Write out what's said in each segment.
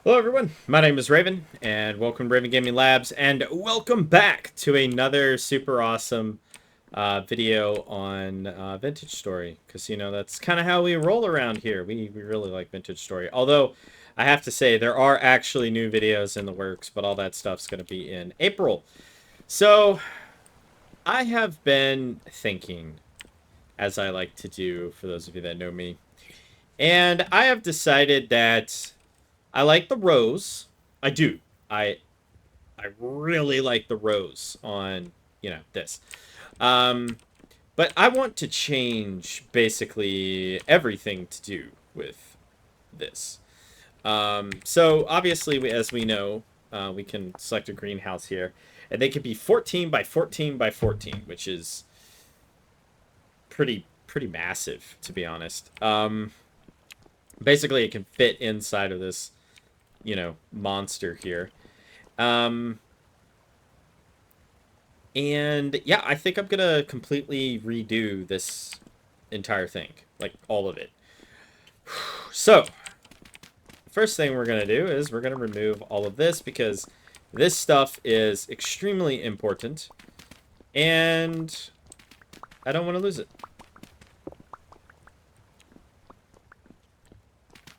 Hello everyone, my name is Raven, and welcome to Raven Gaming Labs, and welcome back to another super awesome video on VintageStory, because, you know, that's kind of how we roll around here. We really like VintageStory, although I have to say there are actually new videos in the works, but all that stuff's going to be in April. So, I have been thinking, as I like to do, for those of you that know me, and I have decided that I like the rose. I do. I I really like the rose on, this. Um, but I want to change basically everything to do with this. So obviously, as we know, we can select a greenhouse here, and they could be 14 by 14 by 14, which is pretty massive, to be honest. Basically, it can fit inside of this, monster here. Um, And yeah, I think I'm gonna completely redo this entire thing, like all of it. So, first thing we're gonna do is we're gonna remove all of this because this stuff is extremely important, and I don't want to lose it.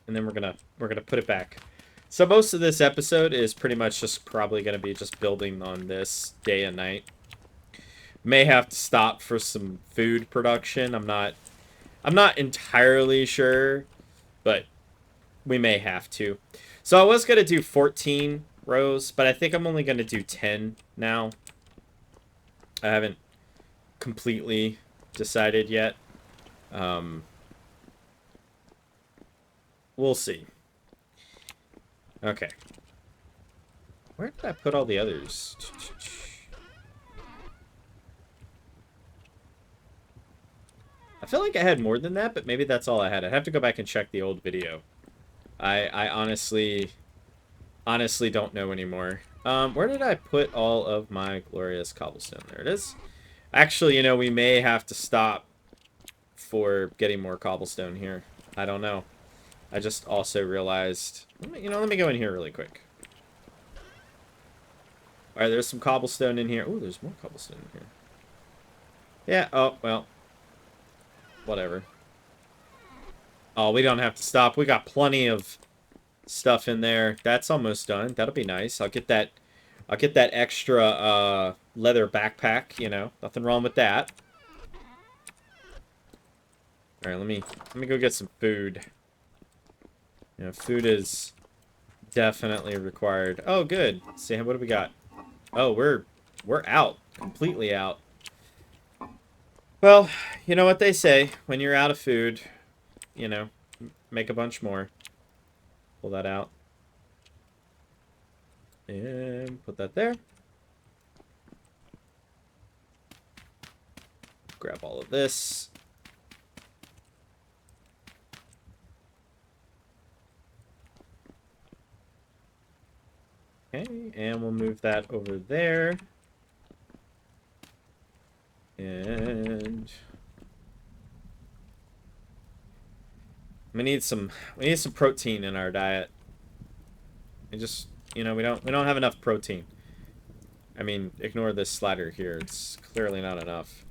And then we're gonna put it back. So most of this episode is pretty much just probably gonna be just building on this day and night. May have to stop for some food production. I'm not entirely sure, but we may have to. So I was going to do 14 rows, but I think I'm only going to do 10 now. I haven't completely decided yet. Um, we'll see. Okay. Where did I put all the others? I feel like I had more than that, but maybe that's all I had. I'd have to go back and check the old video. I honestly don't know anymore. Where did I put all of my glorious cobblestone? There it is. Actually, we may have to stop for getting more cobblestone here. I don't know. I just also realized, let me go in here really quick. All right, there's some cobblestone in here. Oh, there's more cobblestone in here. Yeah, oh, well, whatever. Oh, we don't have to stop. We got plenty of stuff in there. That's almost done. That'll be nice. I'll get that extra leather backpack, Nothing wrong with that. All right, let me go get some food. Food is definitely required. Oh, good. Let's see, what do we got? Oh, we're out. Completely out. Well, you know what they say. When you're out of food, you know, make a bunch more. Pull that out. And put that there. Grab all of this. Okay, and we'll move that over there. And we need some protein in our diet. We just, we don't have enough protein. I mean, ignore this slider here. It's clearly not enough.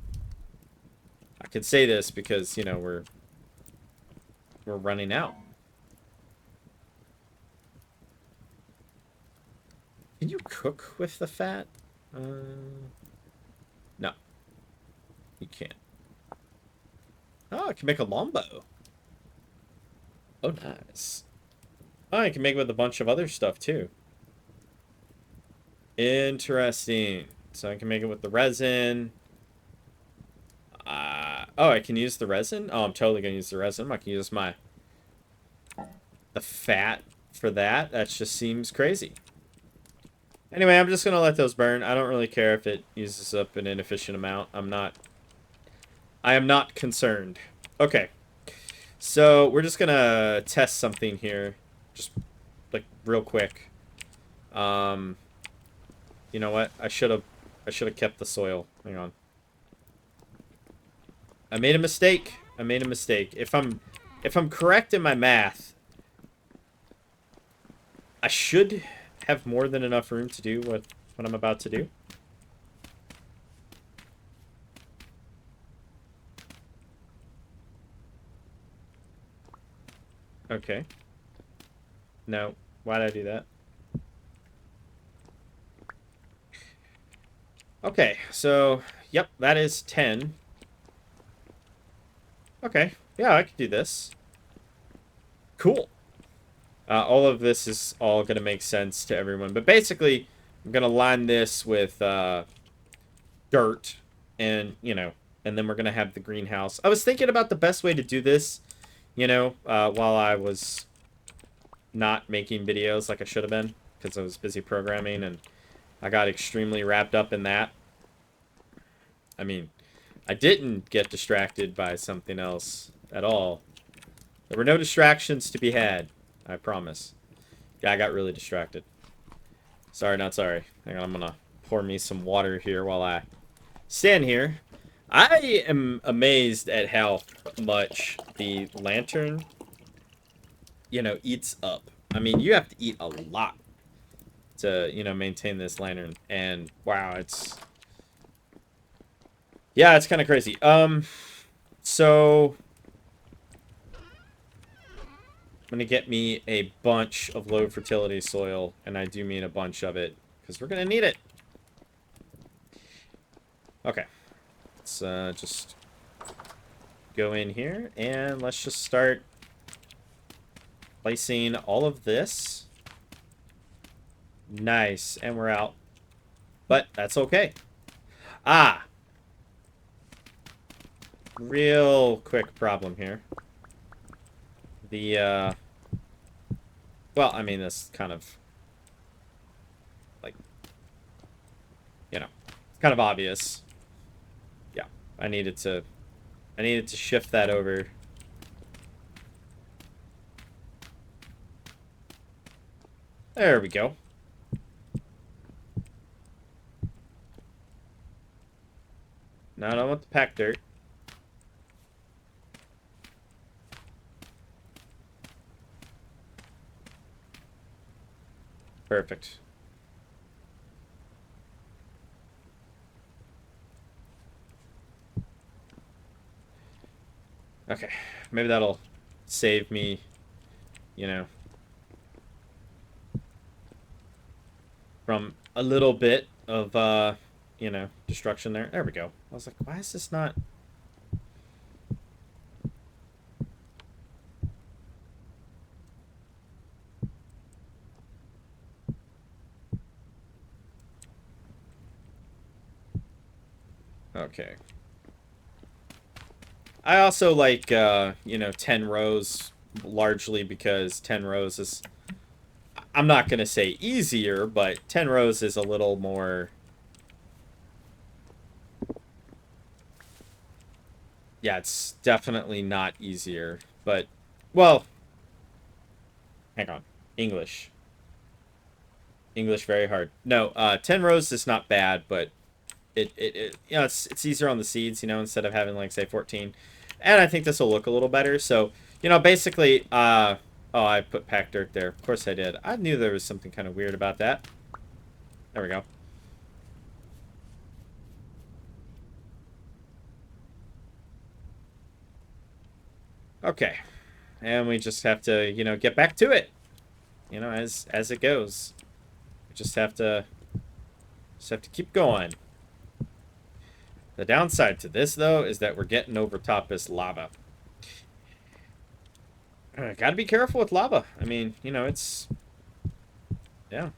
I can say this because, we're running out. Can you cook with the fat? No. You can't. Oh, I can make a lombo. Oh, nice. Oh, I can make it with a bunch of other stuff, too. Interesting. So I can make it with the resin. Oh, I can use the resin? Oh, I'm totally going to use the resin. I can use the fat for that. That just seems crazy. Anyway, I'm just going to let those burn. I don't really care if it uses up an inefficient amount. I am not concerned. Okay. So, we're just going to test something here. Just, like, real quick. You know what? I should have kept the soil. Hang on. I made a mistake. If I'm correct in my math, I should have more than enough room to do what I'm about to do. Okay. No. Why did I do that? Okay, so, yep, that is 10. Okay, yeah, I could do this. Cool. All of this is all going to make sense to everyone. But basically, I'm going to line this with dirt and, and then we're going to have the greenhouse. I was thinking about the best way to do this, while I was not making videos like I should have been because I was busy programming and I got extremely wrapped up in that. I mean, I didn't get distracted by something else at all. There were no distractions to be had, I promise. Yeah, I got really distracted. Sorry, not sorry. Hang on, I'm gonna pour me some water here while I stand here. I am amazed at how much the lantern, eats up. I mean, you have to eat a lot to, maintain this lantern. And, wow, yeah, it's kind of crazy. So I'm gonna get me a bunch of low fertility soil, and I do mean a bunch of it, because we're gonna need it. Okay, let's just go in here, and let's just start placing all of this. Nice, and we're out. But that's okay. Ah! Real quick problem here. The, well, I mean, this kind of, like, it's kind of obvious. Yeah, I needed to shift that over. There we go. No, I don't want the packed dirt. Perfect. Okay, maybe that'll save me, from a little bit of, destruction there. There we go. I was like, why is this not... Okay. I also like, 10 rows, largely because 10 rows is... I'm not going to say easier, but 10 rows is a little more... Yeah, it's definitely not easier, but... Well... Hang on. English. English very hard. No, 10 rows is not bad, but it it's easier on the seeds, instead of having, like, say, 14. And I think this will look a little better. So, basically, oh, I put packed dirt there. Of course I did. I knew there was something kind of weird about that. There we go. Okay. And we just have to, get back to it. As it goes. We just have to keep going. The downside to this, though, is that we're getting over top this lava. Gotta be careful with lava. I mean, it's... Yeah.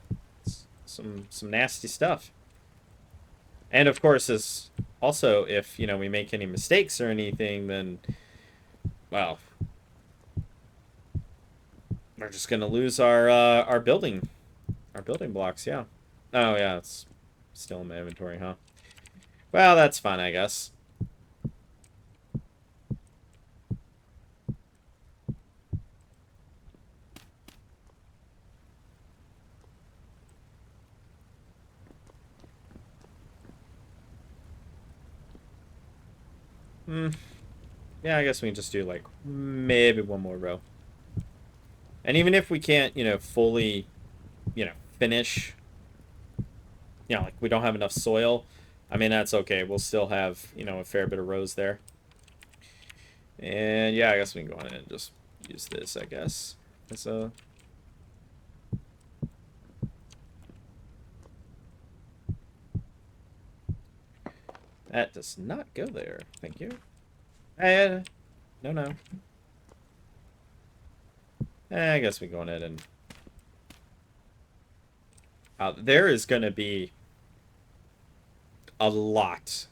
It's some nasty stuff. And, of course, as also, if, we make any mistakes or anything, then... Well... We're just gonna lose our building blocks, yeah. Oh, yeah, it's still in my inventory, huh? Well, that's fine, I guess. Yeah, I guess we can just do, like, maybe one more row. And even if we can't, fully you know, finish. You know, like we don't have enough soil. I mean, that's okay. We'll still have, you know, a fair bit of rows there. And yeah, I guess we can go on and just use this, I guess. As a... That does not go there. Thank you. No, no. I guess we go ahead and... there is going to be a lot.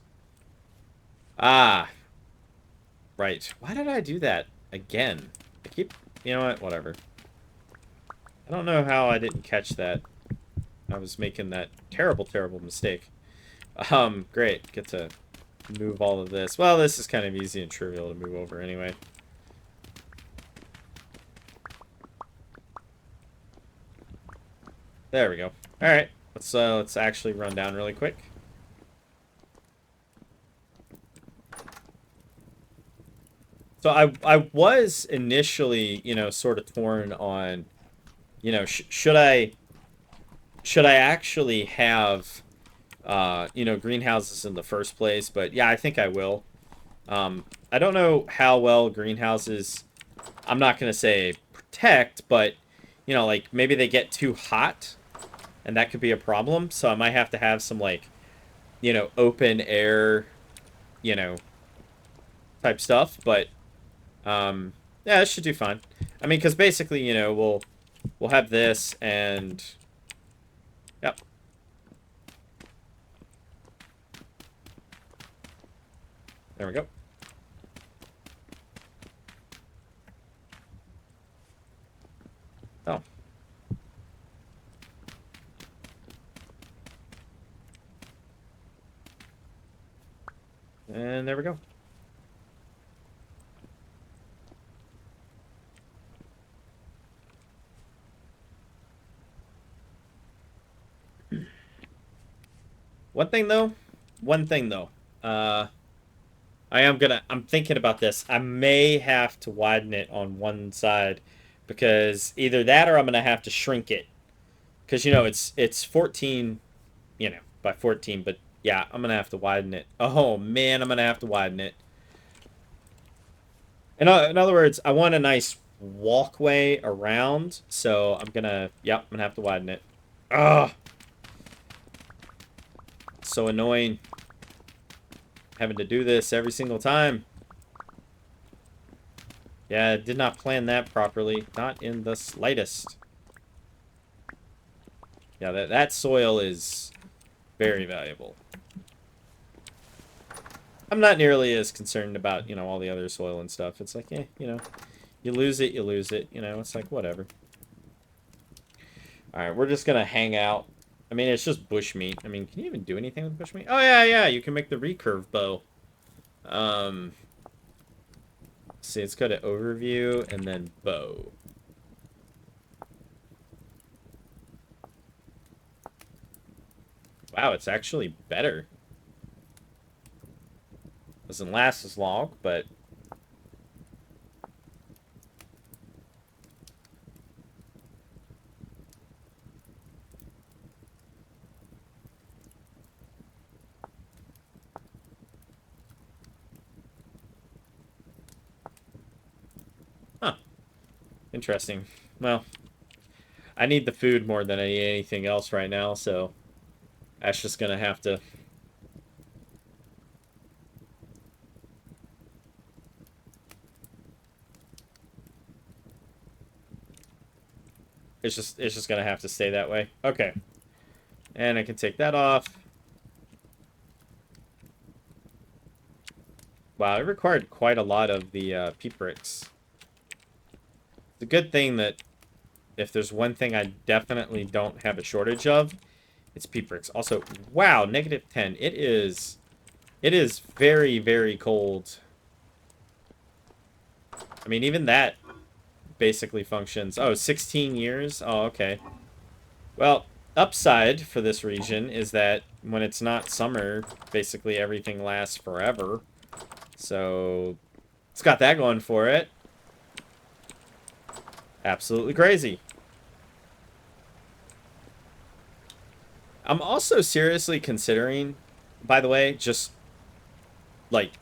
Ah. Right. Why did I do that again? I keep... You know what? Whatever. I don't know how I didn't catch that. I was making that terrible, terrible mistake. Great. Get to move all of this. Well, this is kind of easy and trivial to move over anyway. There we go. All right. Let's actually run down really quick. So I was initially, you know, sort of torn on, you know, should I actually have, you know, greenhouses in the first place? But yeah, I think I will. I don't know how well greenhouses, I'm not going to say protect, but, you know, like maybe they get too hot and that could be a problem. So I might have to have some like, you know, open air, you know, type stuff. But, yeah, it should do fine. I mean, because basically, you know, we'll have this and, yep. There we go. Oh. And there we go. One thing though, I'm thinking about this. I may have to widen it on one side because either that or I'm gonna have to shrink it. Because, you know, it's 14, you know, by 14, but yeah, I'm gonna have to widen it. Oh man, I'm gonna have to widen it. In other words, I want a nice walkway around, so I'm gonna have to widen it. Ugh. So annoying. Having to do this every single time. Yeah, I did not plan that properly. Not in the slightest. Yeah, that soil is very valuable. I'm not nearly as concerned about, you know, all the other soil and stuff. It's like, you know, you lose it, you lose it. You know, it's like, whatever. Alright, we're just gonna hang out. I mean, it's just bushmeat. I mean, can you even do anything with bushmeat? Oh, yeah, you can make the recurve bow. See, let's go to overview and then bow. Wow, it's actually better. Doesn't last as long, but... Huh. Interesting. Well, I need the food more than I need anything else right now, so that's just gonna have to... It's just gonna have to stay that way. Okay. And I can take that off. Wow, it required quite a lot of the peat bricks. It's a good thing that if there's one thing I definitely don't have a shortage of, it's peat bricks. Also, wow, -10. It is very, very cold. I mean, even that basically functions. Oh, 16 years? Oh, okay. Well, upside for this region is that when it's not summer, basically everything lasts forever. So, it's got that going for it. Absolutely crazy. I'm also seriously considering, by the way, just like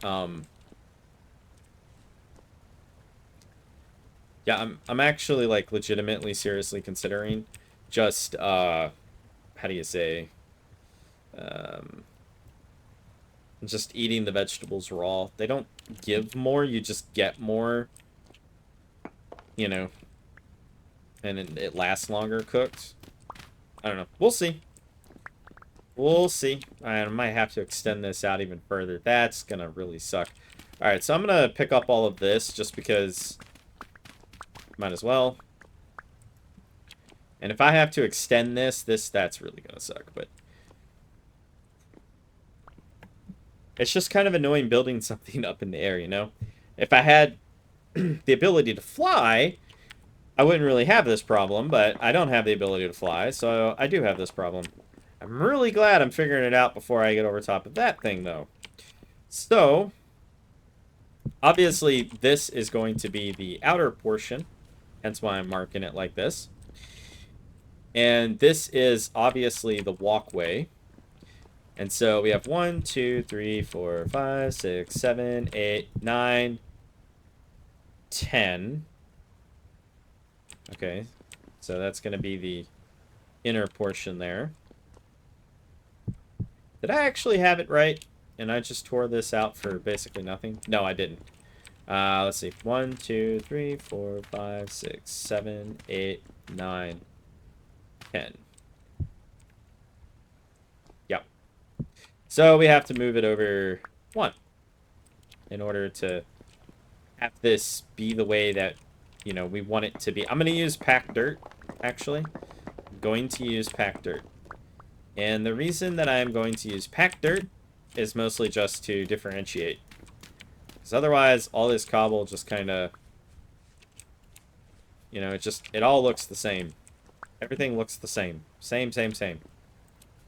yeah, I'm actually like legitimately seriously considering just how do you say um just eating the vegetables raw. They don't give more, you just get more, you know, and it lasts longer cooked. I don't know. We'll see. We'll see. I might have to extend this out even further. That's gonna really suck. Alright, so I'm gonna pick up all of this just because might as well. And if I have to extend that's really gonna suck, but it's just kind of annoying building something up in the air, you know? If I had the ability to fly, I wouldn't really have this problem, but I don't have the ability to fly, so I do have this problem. I'm really glad I'm figuring it out before I get over top of that thing, though. So, obviously, this is going to be the outer portion, hence why I'm marking it like this. And this is obviously the walkway. And so we have 1, 2, 3, 4, 5, 6, 7, 8, 9, 10. Okay, so that's going to be the inner portion there. Did I actually have it right? And I just tore this out for basically nothing? No, I didn't. Let's see. 1, 2, 3, 4, 5, 6, 7, 8, 9, 10. Yep. So we have to move it over 1 in order to have this be the way that, you know, we want it to be. I'm going to use packed dirt, actually. I'm going to use packed dirt. And the reason that I'm going to use packed dirt is mostly just to differentiate. Because otherwise, all this cobble just kind of, you know, it all looks the same. Everything looks the same. Same, same, same.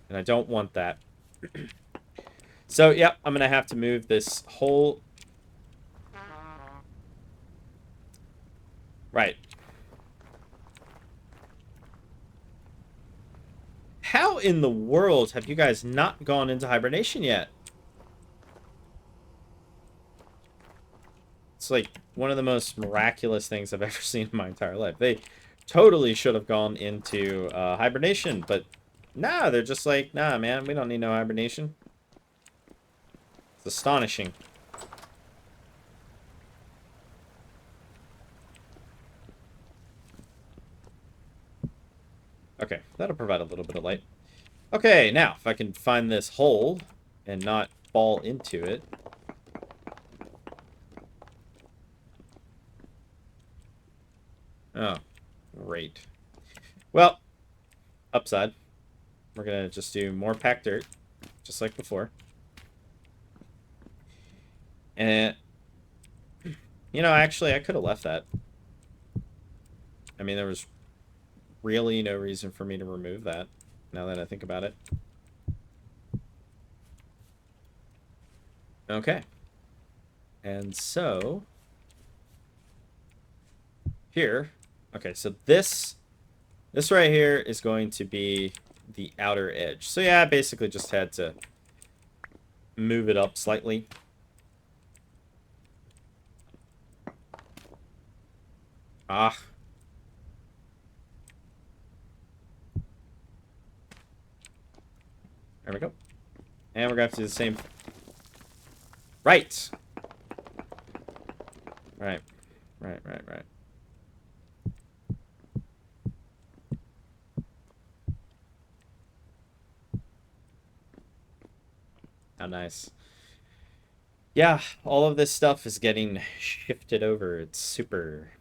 And I don't want that. So, yep, I'm going to have to move this whole... Right. How in the world have you guys not gone into hibernation yet? It's like one of the most miraculous things I've ever seen in my entire life. They totally should have gone into hibernation, but nah, they're just like, nah, man, we don't need no hibernation. It's astonishing. Okay, that'll provide a little bit of light. Okay, now, if I can find this hole and not fall into it. Oh, great. Well, upside. We're going to just do more packed dirt, just like before. And, you know, actually, I could have left that. I mean, there was really no reason for me to remove that, now that I think about it. Okay. And so, here, okay, so this right here is going to be the outer edge. So yeah, I basically just had to move it up slightly. Ah. There we go. And we're going to have to do the same. Right. Right. Right, right, right. How nice. Yeah, all of this stuff is getting shifted over. It's super.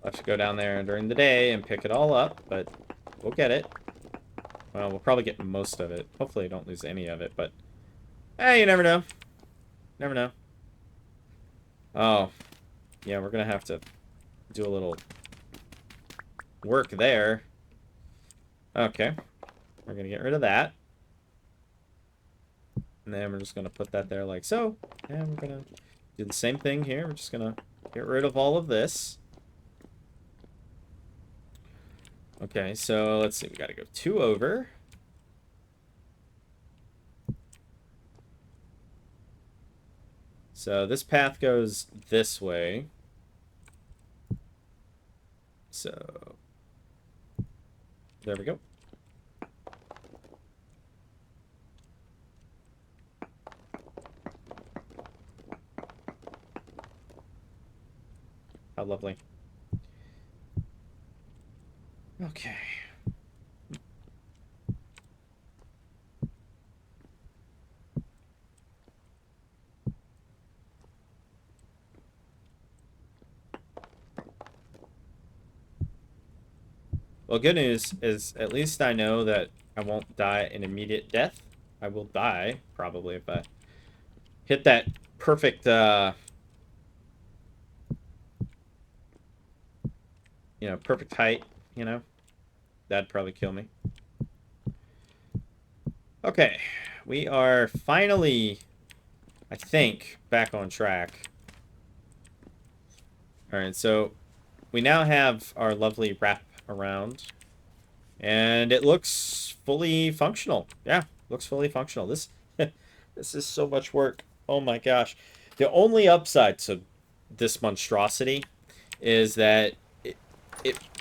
I'll have to go down there during the day and pick it all up, but we'll get it. Well, we'll probably get most of it. Hopefully I don't lose any of it, but... Hey, you never know. Never know. Oh, yeah, we're gonna have to do a little work there. Okay, we're gonna get rid of that. And then we're just gonna put that there like so. And we're gonna do the same thing here. We're just gonna get rid of all of this. Okay, so let's see. We gotta go 2 over. So this path goes this way. So there we go. How lovely. Okay. Well, good news is at least I know that I won't die an immediate death. I will die, probably, if I hit that perfect, you know, perfect height, you know? That'd probably kill me. Okay, we are finally, I think, back on track. Alright, so we now have our lovely wrap around. And it looks fully functional. Yeah, looks fully functional. This this is so much work. Oh my gosh. The only upside to this monstrosity is that it,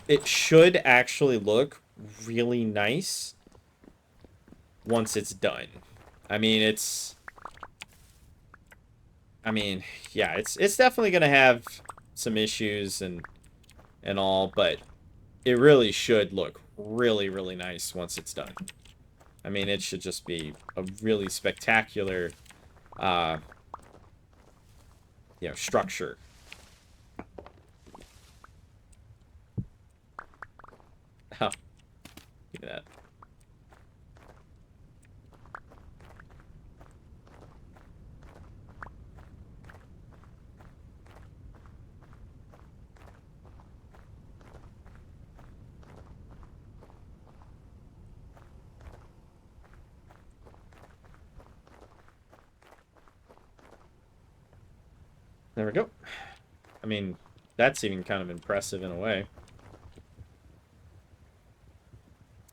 it should actually look really nice once it's done. I mean, yeah, it's definitely gonna have some issues and all, but it really should look really, really nice once it's done. I mean, it should just be a really spectacular, you know, structure. Oh, look at that. There we go. I mean, that's even kind of impressive in a way.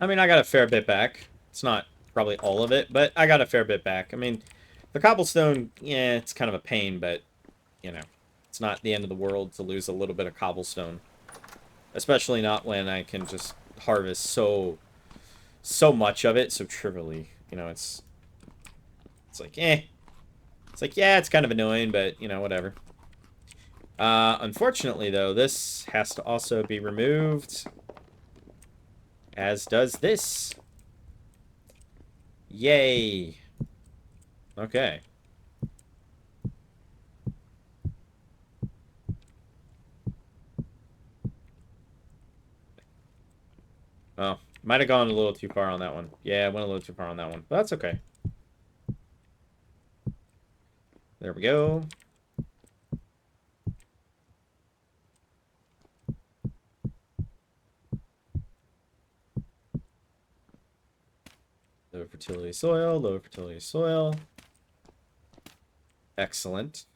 I mean, I got a fair bit back. It's not probably all of it, but I got a fair bit back. I mean, the cobblestone, yeah, it's kind of a pain, but, you know, it's not the end of the world to lose a little bit of cobblestone. Especially not when I can just harvest so much of it so trivially. You know, it's like, eh. It's like, yeah, it's kind of annoying, but, you know, whatever. Unfortunately, though, this has to also be removed. As does this. Yay. Okay. Oh, might have gone a little too far on that one. Yeah, I went a little too far on that one. But that's okay. There we go. Low fertility soil, low fertility soil. Excellent.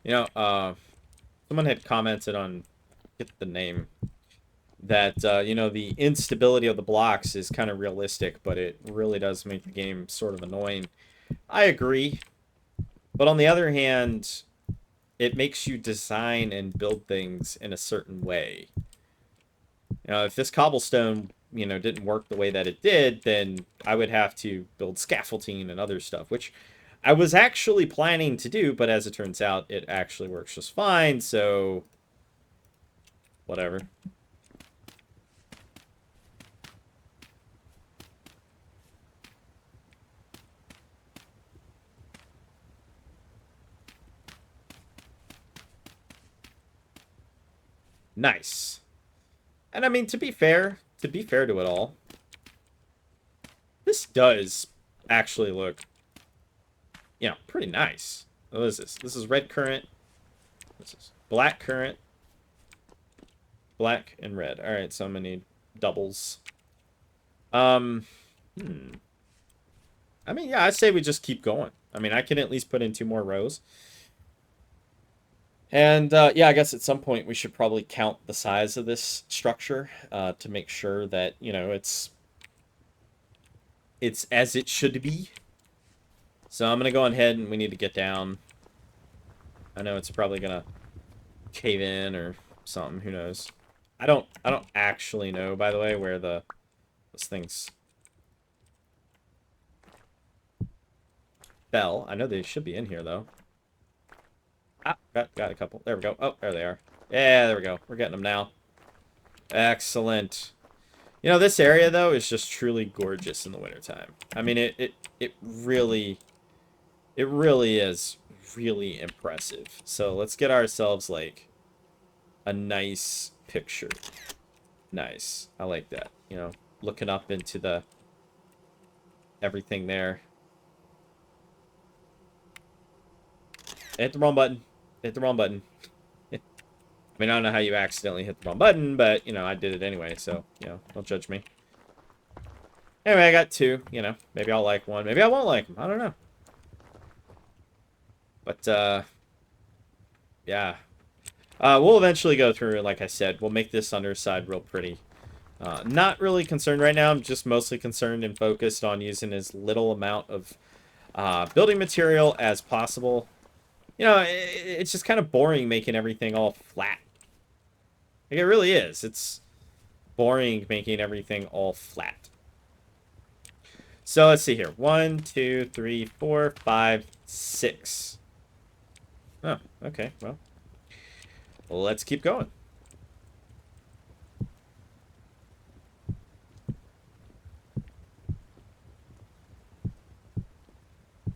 You know, someone had commented on, get the name, that, you know, the instability of the blocks is kind of realistic, but it really does make the game sort of annoying. I agree. But on the other hand, it makes you design and build things in a certain way. You know, if this cobblestone, you know, didn't work the way that it did, then I would have to build scaffolding and other stuff, which I was actually planning to do, but as it turns out, it actually works just fine, so whatever. Nice. And I mean, to be fair to it all, this does actually look, you know, pretty nice. What is this? This is red current. This is black current. Black and red. All right, so I'm gonna need doubles. I mean, yeah, I say we just keep going. I mean, I can at least put in 2 more rows. And, yeah, I guess at some point we should probably count the size of this structure to make sure that, you know, it's as it should be. So I'm going to go ahead and we need to get down. I know it's probably going to cave in or something. Who knows? I don't actually know, by the way, where those things fell. I know they should be in here, though. Ah, got a couple. There we go. Oh, there they are. Yeah, there we go. We're getting them now. Excellent. You know, this area, though, is just truly gorgeous in the wintertime. I mean, it really is really impressive. So let's get ourselves, like, a nice picture. Nice. I like that. You know, looking up into the everything there. I hit the wrong button. Hit the wrong button. I mean, I don't know how you accidentally hit the wrong button, but, you know, I did it anyway, so, you know, don't judge me. Anyway, I got 2, you know. Maybe I'll like one. Maybe I won't like them. I don't know. But, yeah. We'll eventually go through, and like I said, we'll make this underside real pretty. Not really concerned right now. I'm just mostly concerned and focused on using as little amount of building material as possible. You know, it's just kind of boring making everything all flat. Like, it really is. It's boring making everything all flat. So, let's see here. 1, 2, 3, 4, 5, 6. Oh, okay. Well, let's keep going.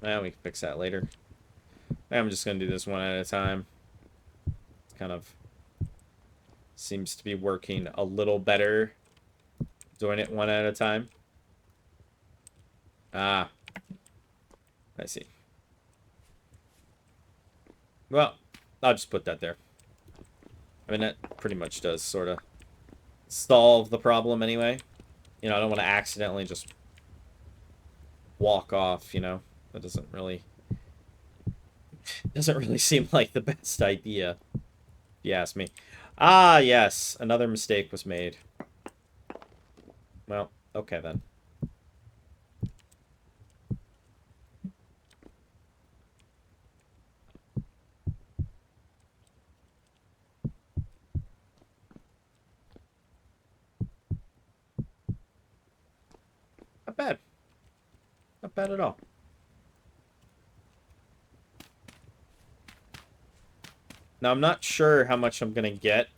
Well, we can fix that later. I'm just going to do this one at a time. It's kind of seems to be working a little better doing it one at a time. Ah, I see. Well, I'll just put that there. I mean, that pretty much does sort of solve the problem anyway. You know, I don't want to accidentally just walk off, you know. That doesn't really seem like the best idea, if you ask me. Ah, yes, another mistake was made. Well, okay then. Not bad. Not bad at all. Now, I'm not sure how much I'm going to get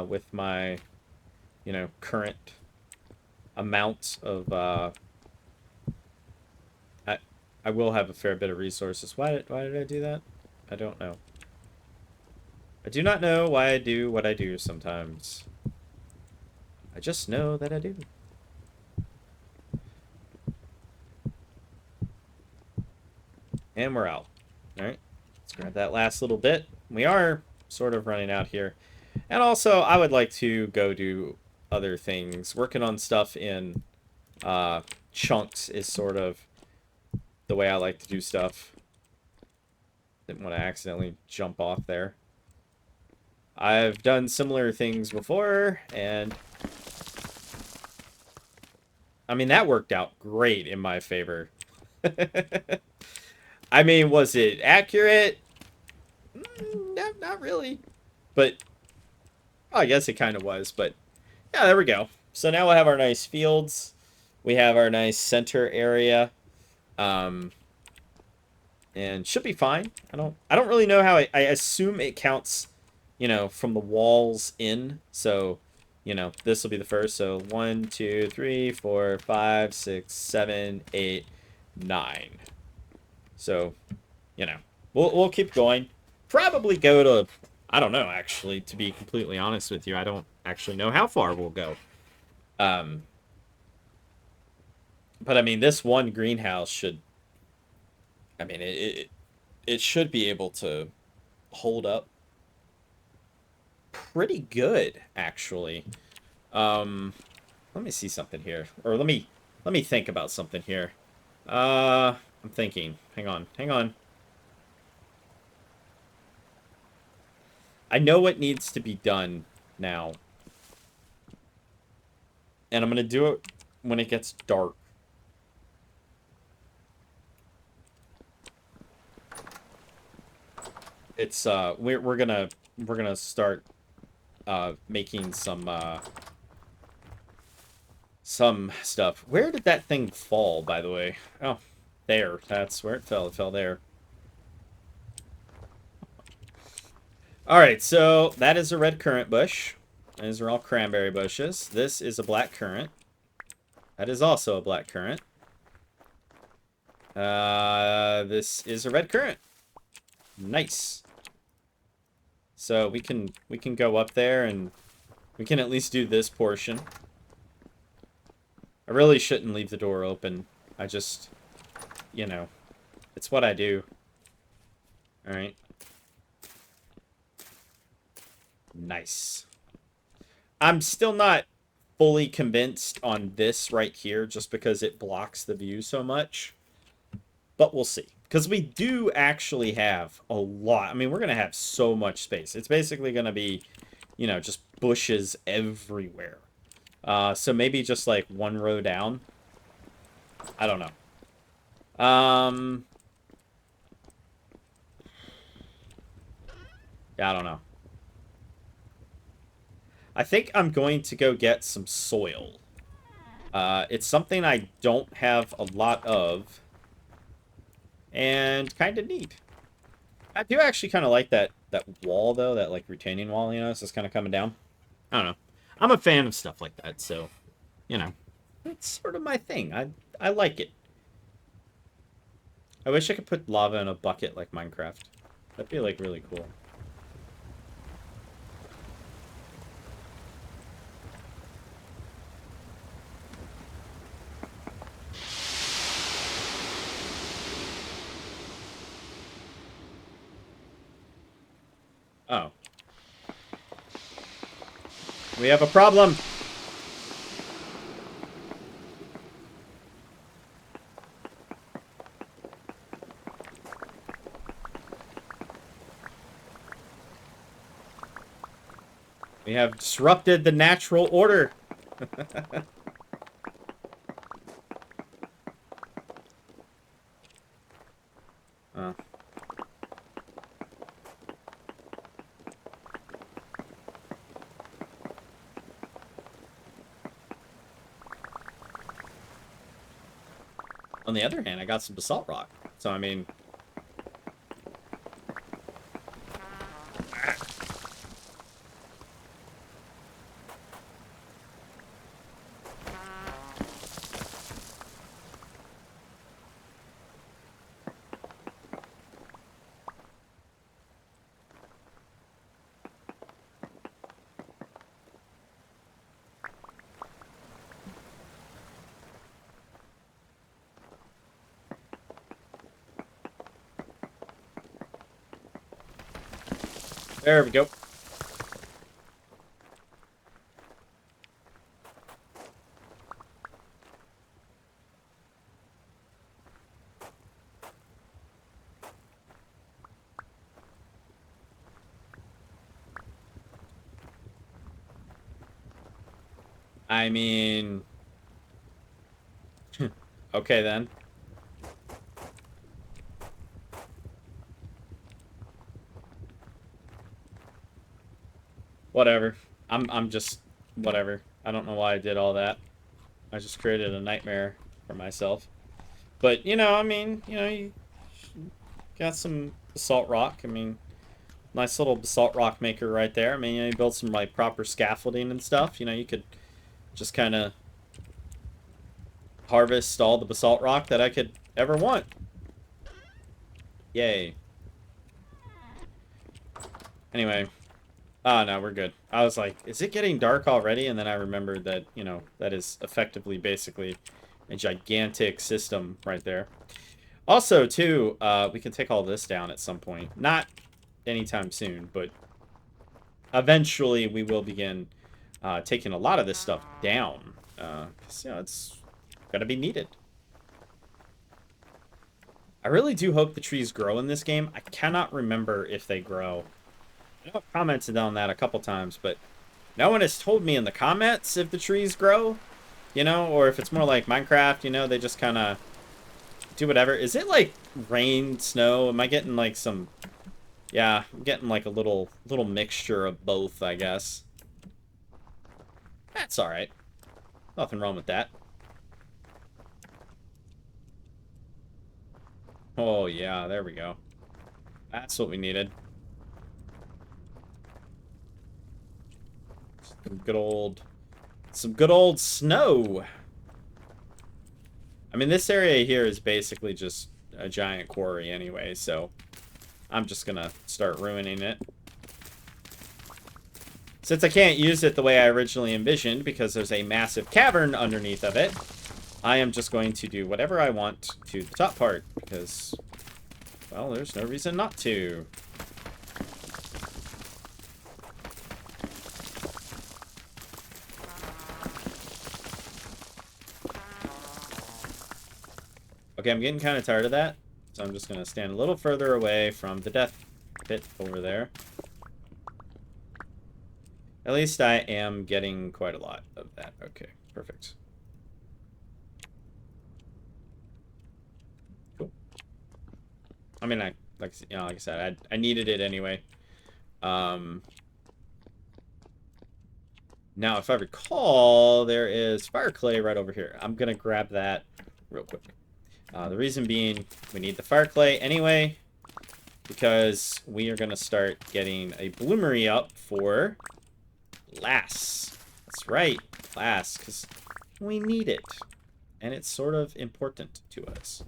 with my, you know, current amount of... I will have a fair bit of resources. Why did I do that? I don't know. I do not know why I do what I do sometimes. I just know that I do. And we're out. Alright. Let's grab that last little bit. We are sort of running out here. And also, I would like to go do other things. Working on stuff in chunks is sort of the way I like to do stuff. Didn't want to accidentally jump off there. I've done similar things before, and I mean, that worked out great in my favor. I mean, was it accurate? No, not really. But, well, I guess it kind of was. But, yeah, there we go. So now we'll have our nice fields. We have our nice center area. And should be fine. I don't really know how I assume it counts, you know, from the walls in. So, you know, this will be the first. So 1, 2, 3, 4, 5, 6, 7, 8, 9. So, you know, we'll keep going. Probably go to, I don't know, actually, to be completely honest with you. I don't actually know how far we'll go. But I mean, this one greenhouse should, I mean, it should be able to hold up pretty good, actually. Let me see something here, or let me think about something here. I'm thinking. Hang on, hang on. I know what needs to be done now, and I'm gonna do it when it gets dark. It's we're gonna start making some stuff. Where did that thing fall, by the way? Oh, there. That's where it fell. It fell there. All right, so that is a red currant bush. These are all cranberry bushes. This is a black currant. That is also a black currant. This is a red currant. Nice. So we can go up there and we can at least do this portion. I really shouldn't leave the door open. I just, you know, it's what I do. All right. Nice. I'm still not fully convinced on this right here just because it blocks the view so much. But we'll see. Because we do actually have a lot. I mean, we're going to have so much space. It's basically going to be, you know, just bushes everywhere. So maybe just like one row down. I don't know. Yeah, I don't know. I think I'm going to go get some soil. It's something I don't have a lot of. And kind of neat. I do actually kind of like that wall, though. That, like, retaining wall, you know? It's just kind of coming down. I don't know. I'm a fan of stuff like that, so, you know. It's sort of my thing. I like it. I wish I could put lava in a bucket like Minecraft. That'd be, like, really cool. Oh. We have a problem! We have disrupted the natural order! Oh. On the other hand, I got some basalt rock. So, I mean... There we go. I mean... okay, then. Whatever. I'm just... whatever. I don't know why I did all that. I just created a nightmare for myself. But, you know, I mean, you know, you got some basalt rock. I mean, nice little basalt rock maker right there. I mean, you know, you build some, like, proper scaffolding and stuff. You know, you could just kind of harvest all the basalt rock that I could ever want. Yay. Anyway. Oh, no, we're good. I was like, is it getting dark already? And then I remembered that, you know, that is effectively, basically, a gigantic system right there. Also, too, we can take all this down at some point. Not anytime soon, but eventually we will begin taking a lot of this stuff down. 'Cause, you know, it's going to be needed. I really do hope the trees grow in this game. I cannot remember if they grow. I know I've commented on that a couple times, but no one has told me in the comments if the trees grow, you know, or if it's more like Minecraft, you know, they just kind of do whatever. Is it like rain, snow? Am I getting like some... Yeah, I'm getting like a little mixture of both, I guess. That's all right. Nothing wrong with that. Oh, yeah, there we go. That's what we needed. Some good old snow. I mean, this area here is basically just a giant quarry anyway, so I'm just gonna start ruining it. Since I can't use it the way I originally envisioned, because there's a massive cavern underneath of it, I am just going to do whatever I want to the top part, because, well, there's no reason not to. Okay, I'm getting kind of tired of that, so I'm just going to stand a little further away from the death pit over there. At least I am getting quite a lot of that. Okay, perfect. Cool. I mean, like I said, I needed it anyway. Now, if I recall, there is fire clay right over here. I'm going to grab that real quick. The reason being, we need the fire clay anyway, because we are going to start getting a bloomery up for glass. That's right, glass, because we need it, and it's sort of important to us.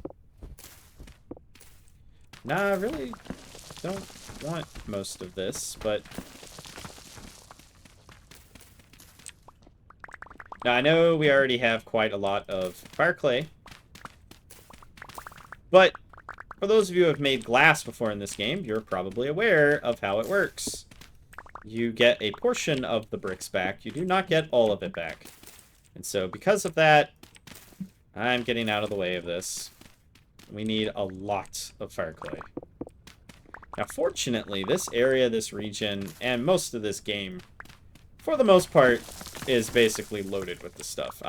Nah, I really don't want most of this, but... Now, I know we already have quite a lot of fire clay, but for those of you who have made glass before in this game, you're probably aware of how it works. You get a portion of the bricks back. You do not get all of it back. And so because of that, I'm getting out of the way of this. We need a lot of fire clay. Now, fortunately, this area, this region, and most of this game, for the most part, is basically loaded with this stuff.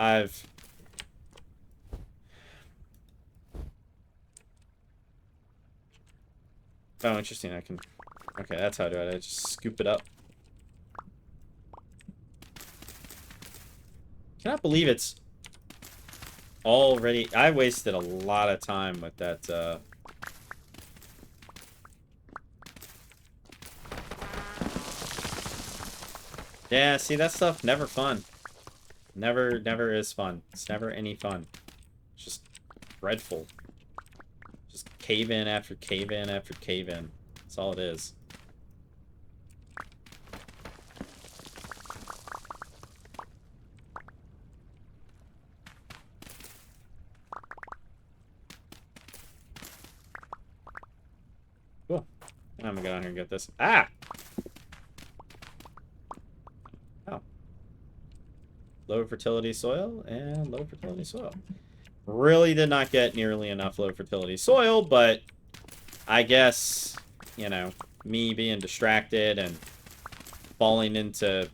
Oh, interesting. I can... Okay, that's how I do it. I just scoop it up. Cannot believe it's already... I wasted a lot of time with that, Yeah, see, that stuff, never fun. Never is fun. It's never any fun. It's just dreadful. Just cave in after cave in after cave in. That's all it is. Cool. I'm gonna go down here and get this. Ah! Oh. Low fertility soil and low fertility soil. Really did not get nearly enough low fertility soil, but I guess, you know, me being distracted and falling into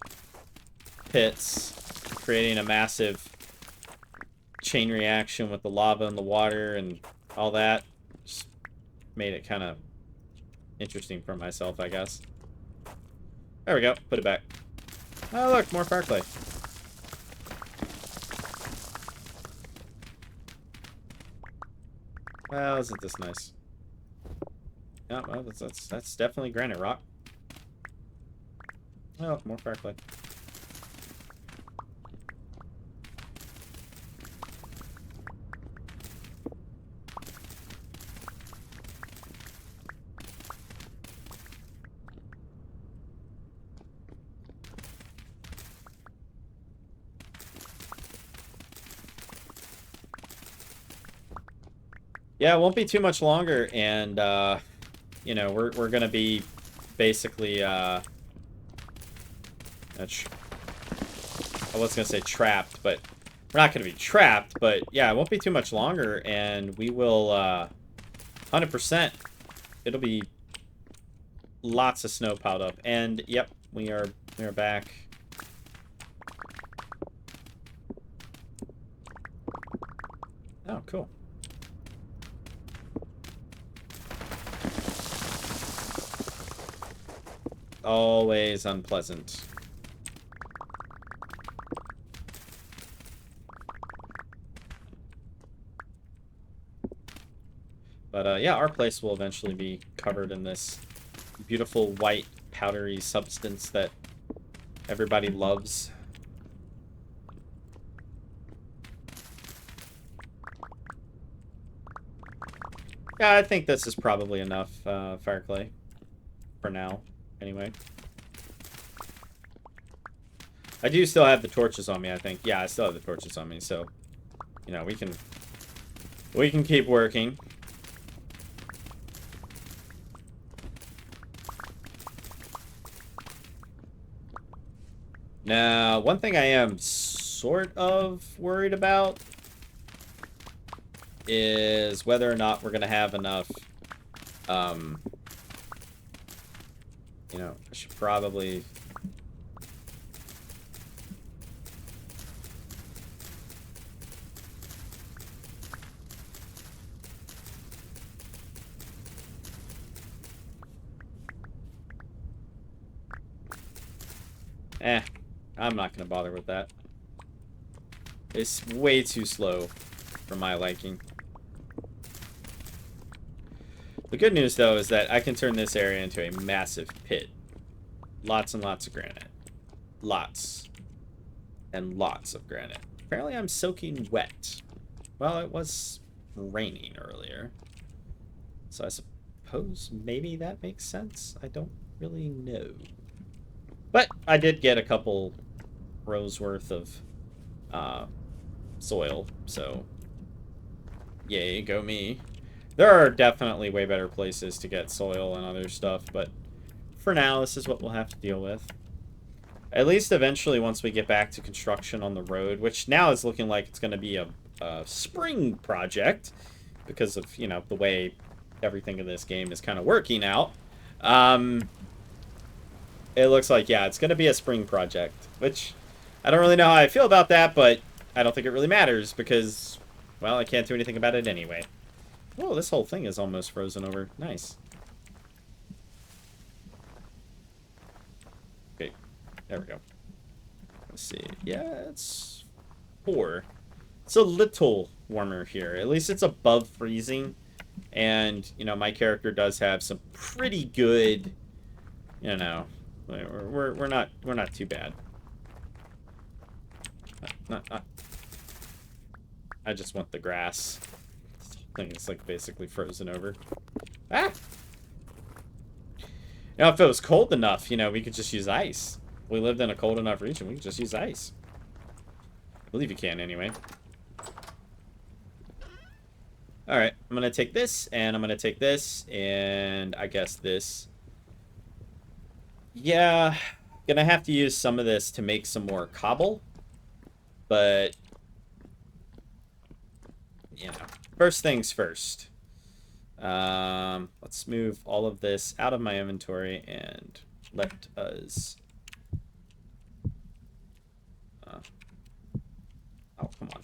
pits, creating a massive chain reaction with the lava and the water and all that, just made it kind of interesting for myself, I guess. There we go. Put it back. Oh, look, more fire clay. Well, isn't this nice? Yeah, well, that's definitely granite rock. Oh, more fire clay. Yeah, it won't be too much longer, and you know, we're gonna be basically I was gonna say trapped, but we're not gonna be trapped. But yeah, it won't be too much longer, and we will 100%. It'll be lots of snow piled up, and yep, we are back. Oh, cool. Always unpleasant. But yeah, our place will eventually be covered in this beautiful white powdery substance that everybody loves. Yeah, I think this is probably enough fire clay for now, anyway. I do still have the torches on me, I think. Yeah, I still have the torches on me, so you know, we can keep working. Now, one thing I am sort of worried about is whether or not we're gonna have enough. You know, I should probably. I'm not gonna bother with that. It's way too slow for my liking. The good news, though, is that I can turn this area into a massive pit. Lots and lots of granite. Lots. And lots of granite. Apparently I'm soaking wet. Well, it was raining earlier. So I suppose maybe that makes sense. I don't really know. But I did get a couple rows worth of soil, so yay, go me. There are definitely way better places to get soil and other stuff, but for now, this is what we'll have to deal with. At least eventually, once we get back to construction on the road, which now is looking like it's going to be a spring project because of, you know, the way everything in this game is kind of working out. It looks like, yeah, it's going to be a spring project, which I don't really know how I feel about that, but I don't think it really matters because, well, I can't do anything about it anyway. Oh, this whole thing is almost frozen over. Nice. Okay, there we go. Let's see. Yeah, it's 4. It's a little warmer here. At least it's above freezing. And, you know, my character does have some pretty good, you know, we're not too bad. I just want the grass. This whole thing is like basically frozen over. Ah! Now, if it was cold enough, you know, we could just use ice. If we lived in a cold enough region, we could just use ice. I believe you can anyway. Alright, I'm gonna take this, and I'm gonna take this, and I guess this. Yeah, gonna have to use some of this to make some more cobble. But, you know, first things first. Let's move all of this out of my inventory and let us... oh, come on.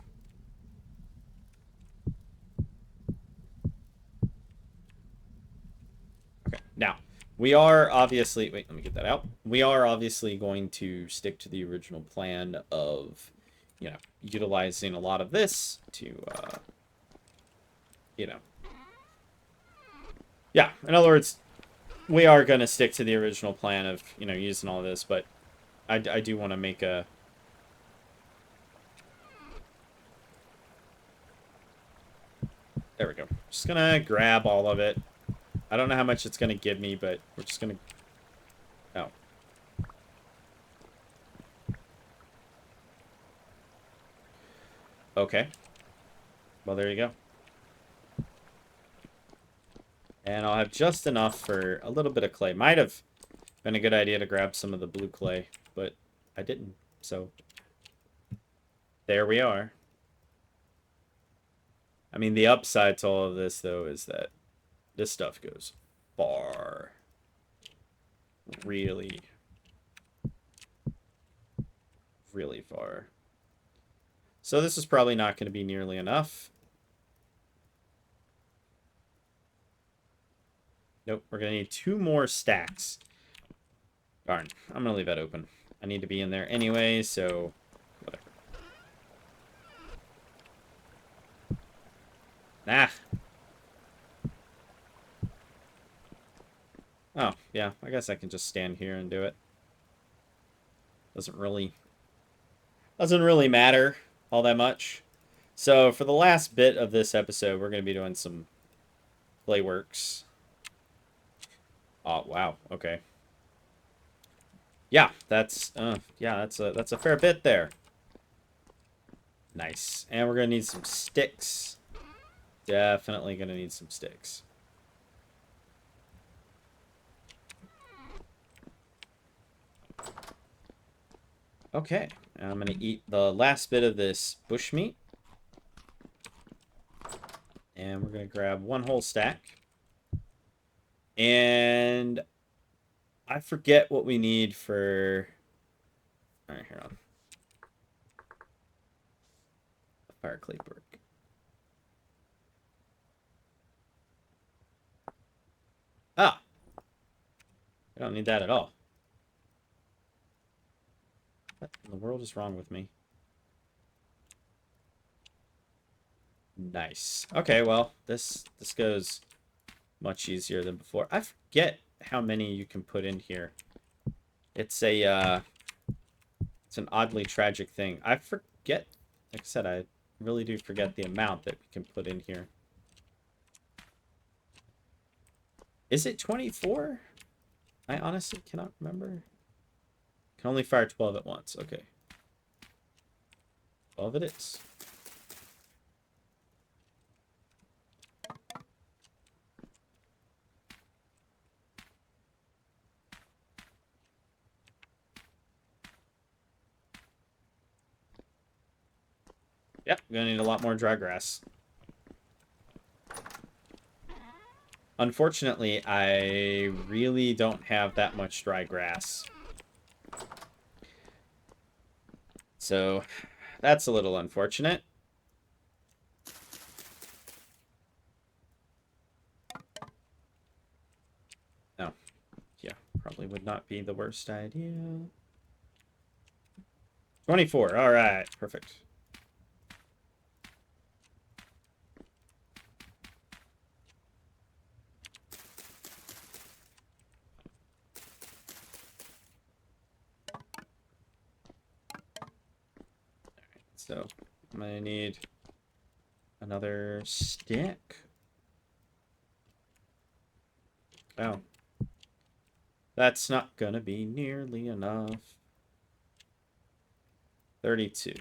Okay, now, we are obviously... wait, let me get that out. We are obviously going to stick to the original plan of, you know, utilizing a lot of this to, you know... yeah, in other words, we are going to stick to the original plan of, you know, using all this, but I do want to make a... there we go. Just going to grab all of it. I don't know how much it's going to give me, but we're just going to... oh. Okay. Well, there you go. And I'll have just enough for a little bit of clay. Might have been a good idea to grab some of the blue clay, but I didn't. So there we are. I mean, the upside to all of this, though, is that this stuff goes far. Really, really far. So this is probably not going to be nearly enough. Nope, we're going to need 2 more stacks. Darn, I'm going to leave that open. I need to be in there anyway, so whatever. Nah. Oh, yeah, I guess I can just stand here and do it. Doesn't really matter all that much. So for the last bit of this episode, we're going to be doing some clayworks. Oh, wow. Okay. Yeah, that's a fair bit there. Nice. And we're going to need some sticks. Definitely going to need some sticks. Okay. I'm going to eat the last bit of this bushmeat. And we're going to grab 1 whole stack. And I forget what we need for... All right, here on. Fire clay brick. Ah! I don't need that at all. What in the world is wrong with me? Nice. Okay, well, this goes much easier than before. I forget how many you can put in here. It's a it's an oddly tragic thing. I forget, like I said, I really do forget the amount that we can put in here. Is it 24? I honestly cannot remember. Can only fire 12 at once. Okay. 12 it is. Yep, gonna need a lot more dry grass. Unfortunately, I really don't have that much dry grass. So, that's a little unfortunate. Oh, yeah, probably would not be the worst idea. 24, all right, perfect. So I'm gonna need another stick. Oh, that's not gonna be nearly enough. 32.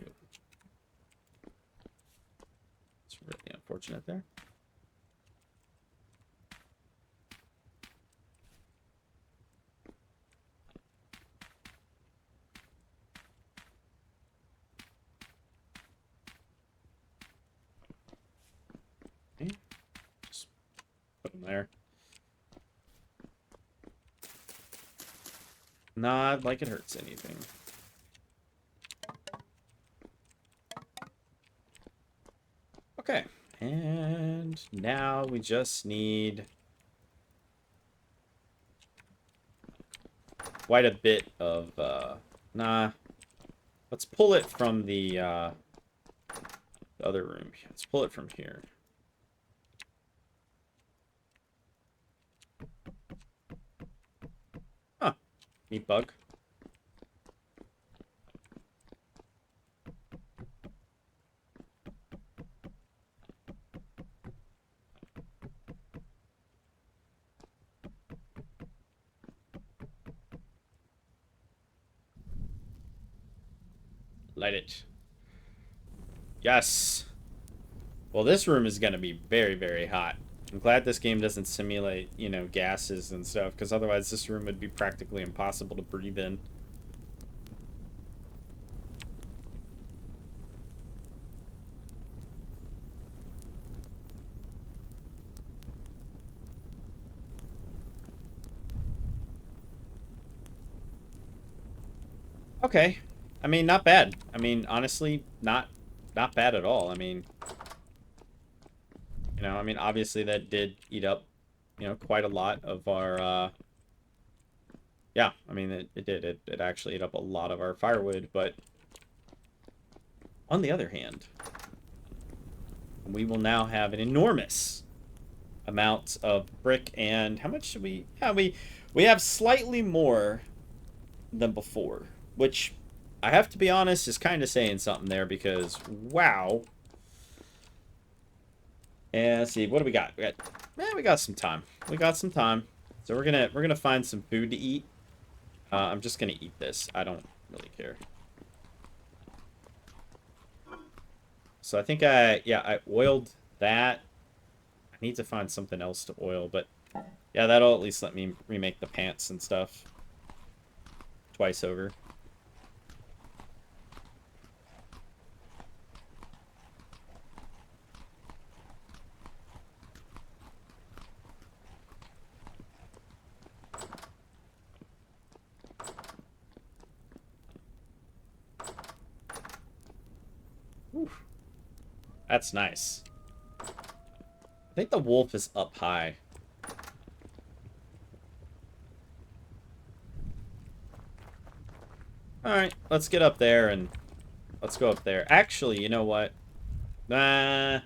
It's really unfortunate there. Okay. Just put them there. Not like it hurts anything. Okay, and now we just need quite a bit of, nah, let's pull it from the other room. Let's pull it from here. Huh, meat bug. Light it. Yes. Well, this room is going to be very, very hot. I'm glad this game doesn't simulate, you know, gases and stuff, because otherwise this room would be practically impossible to breathe in. Okay. I mean, not bad. I mean, honestly, not bad at all. I mean, you know, I mean, obviously that did eat up, you know, quite a lot of our, yeah, I mean, it did. It actually ate up a lot of our firewood, but on the other hand, we will now have an enormous amount of brick, and how much should we... Yeah, we have slightly more than before, which I have to be honest is kind of saying something there, because wow. And let's see, what do we got? We got some time. We got some time. So we're gonna find some food to eat. I'm just gonna eat this. I don't really care. So I think I oiled that. I need to find something else to oil, but yeah, that'll at least let me remake the pants and stuff twice over. Oof. That's nice. I think the wolf is up high. Alright, let's get up there and let's go up there. Actually, you know what? Nah,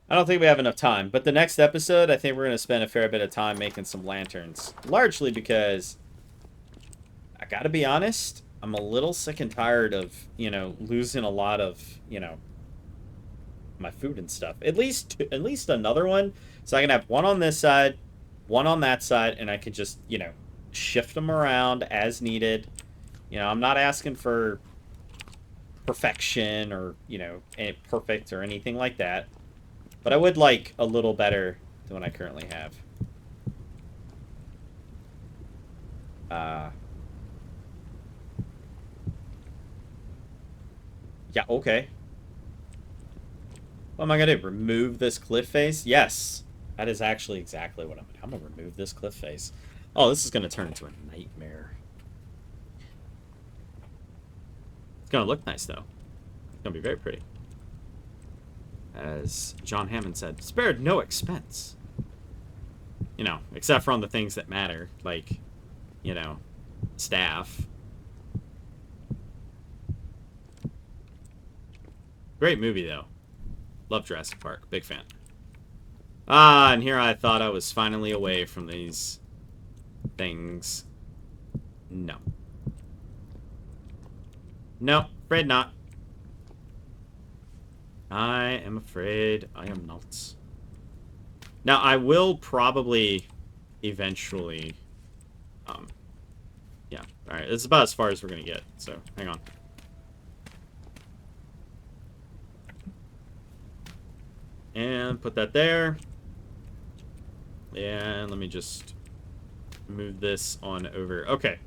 I don't think we have enough time. But the next episode, I think we're going to spend a fair bit of time making some lanterns. Largely because, I gotta be honest, I'm a little sick and tired of, you know, losing a lot of, you know, my food and stuff. At least another one. So I can have one on this side, one on that side, and I can just, you know, shift them around as needed. You know, I'm not asking for perfection or, you know, perfect or anything like that. But I would like a little better than what I currently have. Yeah, okay. What am I gonna do? Remove this cliff face? Yes. That is actually exactly what I'm gonna remove this cliff face. Oh, this is gonna turn into a nightmare. It's gonna look nice though. It's gonna be very pretty. As John Hammond said, spared no expense. You know, except for on the things that matter, like, you know, staff. Great movie though. Love Jurassic Park. Big fan. Ah, and here I thought I was finally away from these things. No. No, afraid not. I am afraid I am not. Now, I will probably eventually... yeah. Alright, it's about as far as we're going to get, so hang on. And put that there. And let me just move this on over. Okay.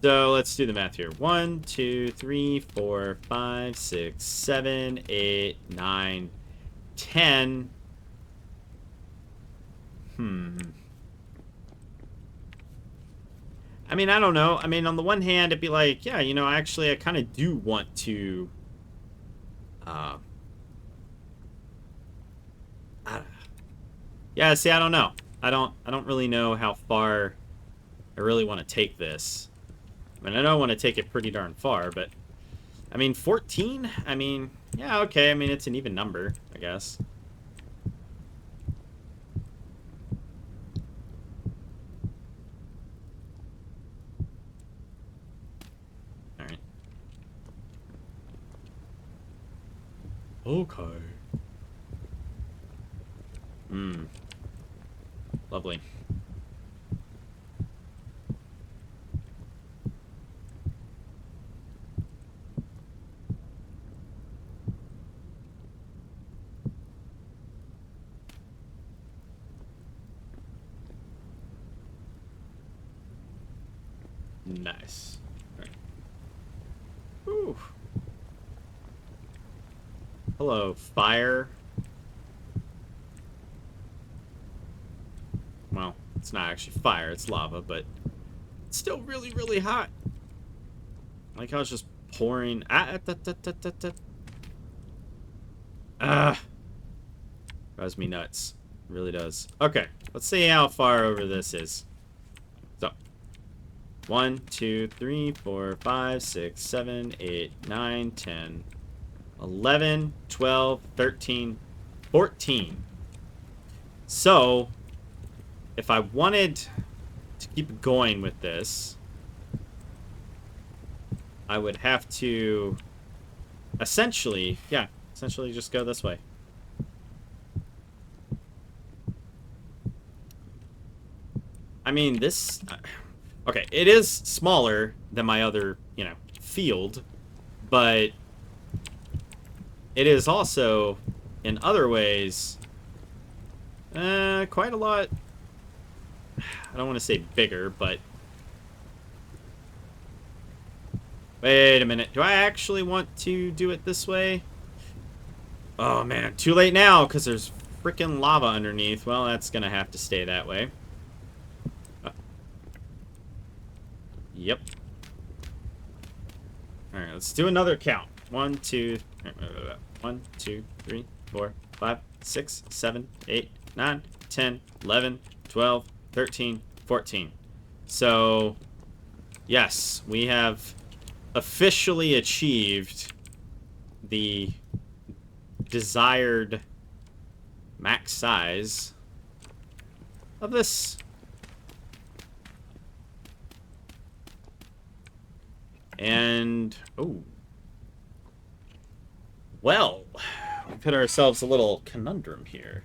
So let's do the math here. 1, 2, 3, 4, 5, 6, 7, 8, 9, 10. I mean, I don't know. I mean, on the one hand, it'd be like, yeah, you know, actually, I kind of do want to... yeah, see, I don't know. I don't really know how far I really want to take this. I mean, I know I want to take it pretty darn far, but... I mean, 14? I mean, yeah, okay. I mean, it's an even number, I guess. Alright. Okay. Lovely. Nice. Right. Ooh. Hello, fire. Well, it's not actually fire, it's lava, but it's still really, really hot. Like how it's just pouring. Drives me nuts. It really does. Okay, let's see how far over this is. So, 1, 2, 3, 4, 5, 6, 7, 8, 9, 10, 11, 12, 13, 14. So, if I wanted to keep going with this, I would have to essentially just go this way. I mean, this... Okay, it is smaller than my other, field, but it is also, in other ways, quite a lot... I don't want to say bigger, but... Wait a minute. Do I actually want to do it this way? Oh, man. Too late now, because there's freaking lava underneath. Well, that's going to have to stay that way. Yep. Alright, let's do another count. 1, 2, 1, 2, 3, 4, 5, 6, 7, 8, 9, 10, 11, 12, 13, 14. So, yes, we have officially achieved the desired max size of this. And, oh. Well, we put ourselves a little conundrum here.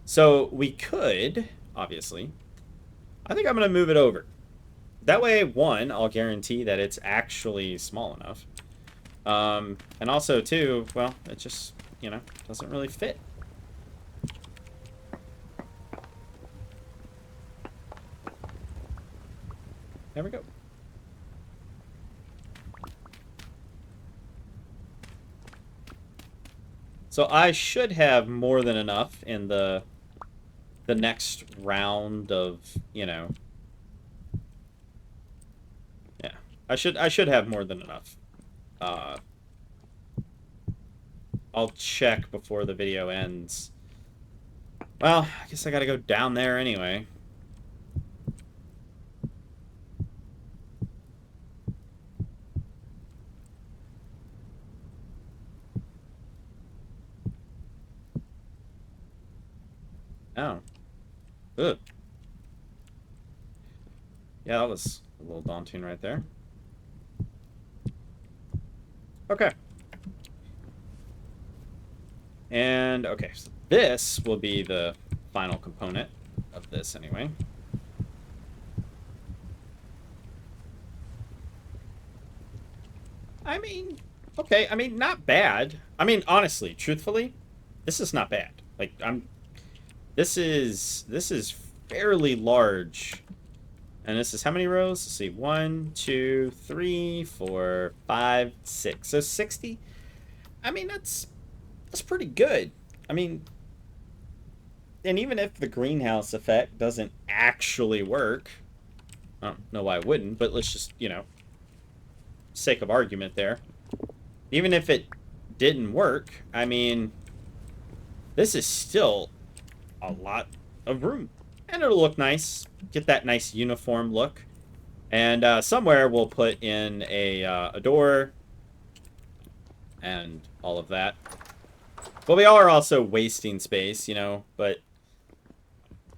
So we could, obviously, I think I'm going to move it over. That way, one, I'll guarantee that it's actually small enough. And also, two, well, it just, doesn't really fit. There we go. So I should have more than enough in the next round of, Yeah. I should have more than enough. I'll check before the video ends. Well, I guess I gotta go down there anyway. Oh. Ugh. Yeah, that was a little daunting right there. Okay. And, okay, so this will be the final component of this anyway. I mean, okay, I mean, not bad. I mean, honestly, truthfully, this is not bad. Like, this is fairly large. And this is how many rows? Let's see. 1, 2, 3, 4, 5, 6. So 60. I mean, that's pretty good. I mean, and even if the greenhouse effect doesn't actually work, I don't know why it wouldn't, but let's just, sake of argument there. Even if it didn't work, I mean, this is still a lot of room. And it'll look nice. Get that nice uniform look. And somewhere we'll put in a door and all of that. But we are also wasting space, but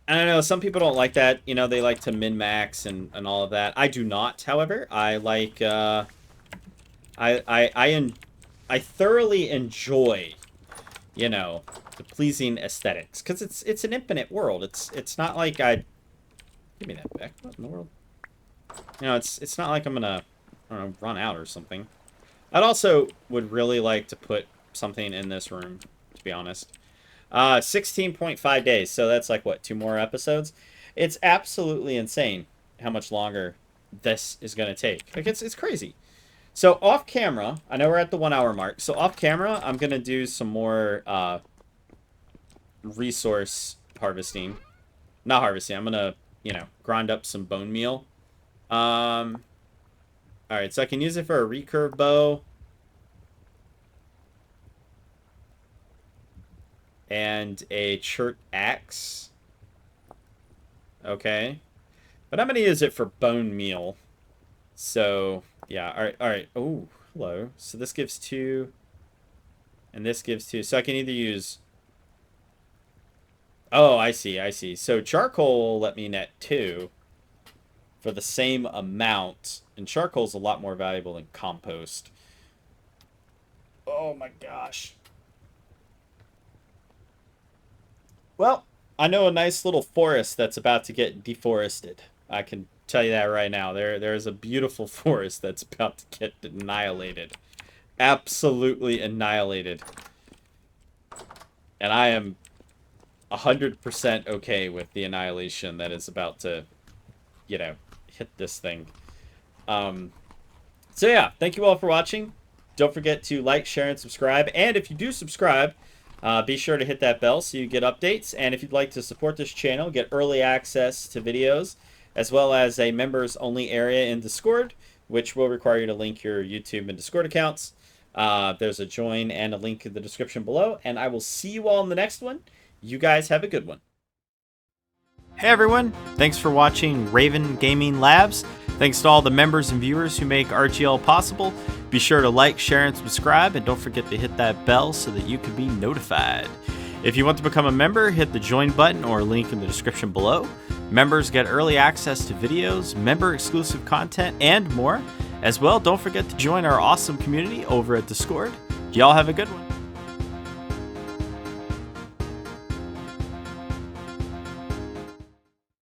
I don't know, some people don't like that. They like to min-max and all of that. I do not, however. I like, I thoroughly enjoy, the pleasing aesthetics. Because it's an infinite world. It's not like I... Give me that back. What in the world? It's not like I'm gonna, I don't know, run out or something. I'd also would really like to put something in this room, to be honest. 16.5 days, so that's like, what, 2 more episodes? It's absolutely insane how much longer this is going to take. Like, it's crazy. So off camera, I know we're at the 1 hour mark. So off camera, I'm going to do some more resource harvesting. Not harvesting. I'm going to, you know, grind up some bone meal. All right, so I can use it for a recurve bow. And a chert axe. Okay. But I'm going to use it for bone meal. So, yeah. All right. Oh, hello. So this gives 2. And this gives 2. So I can either use... Oh, I see. So charcoal will let me net 2 for the same amount. And charcoal is a lot more valuable than compost. Oh my gosh. Well, I know a nice little forest that's about to get deforested. I can tell you that right now. There's a beautiful forest that's about to get annihilated. Absolutely annihilated. And I am 100% okay with the annihilation that is about to, you know, hit this thing. So yeah, thank you all for watching. Don't forget to like, share, and subscribe. And if you do subscribe, be sure to hit that bell so you get updates. And if you'd like to support this channel, get early access to videos, as well as a members-only area in Discord, which will require you to link your YouTube and Discord accounts. There's a join and a link in the description below. And I will see you all in the next one. You guys have a good one. Hey everyone, thanks for watching Raven Gaming Labs. Thanks to all the members and viewers who make RGL possible. Be sure to like, share, and subscribe, and don't forget to hit that bell so that you can be notified. If you want to become a member, hit the join button or link in the description below. Members get early access to videos, member-exclusive content, and more. As well, don't forget to join our awesome community over at Discord. Y'all have a good one.